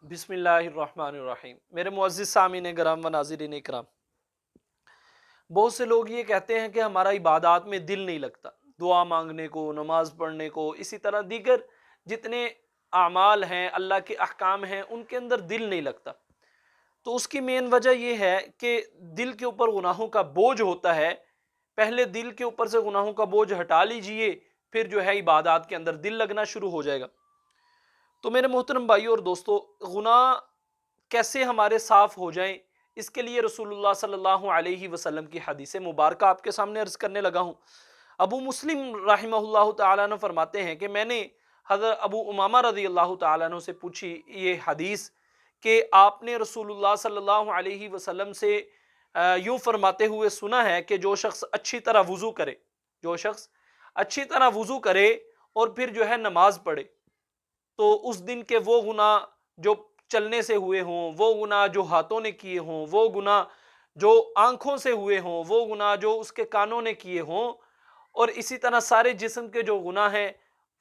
بسم اللہ الرحمن الرحیم۔ میرے معزز سامعین کرام و ناظرین کرام، بہت سے لوگ یہ کہتے ہیں کہ ہمارا عبادات میں دل نہیں لگتا، دعا مانگنے کو، نماز پڑھنے کو، اسی طرح دیگر جتنے اعمال ہیں، اللہ کے احکام ہیں، ان کے اندر دل نہیں لگتا۔ تو اس کی مین وجہ یہ ہے کہ دل کے اوپر گناہوں کا بوجھ ہوتا ہے۔ پہلے دل کے اوپر سے گناہوں کا بوجھ ہٹا لیجئے، پھر جو ہے عبادات کے اندر دل لگنا شروع ہو جائے گا۔ تو میرے محترم بھائیو اور دوستو، گناہ کیسے ہمارے صاف ہو جائیں، اس کے لیے رسول اللہ صلی اللہ علیہ وسلم کی حدیث مبارکہ آپ کے سامنے عرض کرنے لگا ہوں۔ ابو مسلم رحمہ اللہ تعالیٰ عنہ فرماتے ہیں کہ میں نے حضرت ابو امامہ رضی اللہ تعالیٰ عنہ سے پوچھی یہ حدیث کہ آپ نے رسول اللہ صلی اللہ علیہ وسلم سے یوں فرماتے ہوئے سنا ہے کہ جو شخص اچھی طرح وضو کرے، جو شخص اچھی طرح وضو کرے اور پھر جو ہے نماز پڑھے، تو اس دن کے وہ گناہ جو چلنے سے ہوئے ہوں، وہ گناہ جو ہاتھوں نے کیے ہوں، وہ گناہ جو آنکھوں سے ہوئے ہوں، وہ گناہ جو اس کے کانوں نے کیے ہوں، اور اسی طرح سارے جسم کے جو گناہ ہیں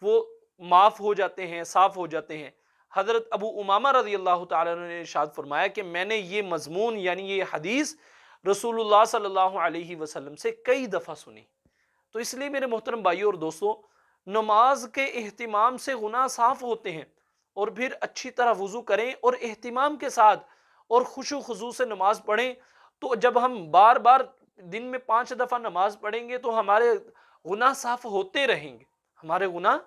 وہ معاف ہو جاتے ہیں، صاف ہو جاتے ہیں۔ حضرت ابو امامہ رضی اللہ تعالیٰ عنہ نے ارشاد فرمایا کہ میں نے یہ مضمون یعنی یہ حدیث رسول اللہ صلی اللہ علیہ وسلم سے کئی دفعہ سنی۔ تو اس لیے میرے محترم بھائیو اور دوستو، نماز کے اہتمام سے گناہ صاف ہوتے ہیں، اور پھر اچھی طرح وضو کریں اور اہتمام کے ساتھ اور خشوع و خضوع سے نماز پڑھیں۔ تو جب ہم بار بار دن میں 5 دفعہ نماز پڑھیں گے تو ہمارے گناہ صاف ہوتے رہیں گے، ہمارے گناہ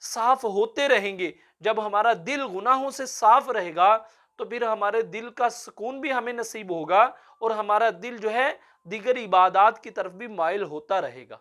صاف ہوتے رہیں گے۔ جب ہمارا دل گناہوں سے صاف رہے گا تو پھر ہمارے دل کا سکون بھی ہمیں نصیب ہوگا، اور ہمارا دل جو ہے دیگر عبادات کی طرف بھی مائل ہوتا رہے گا۔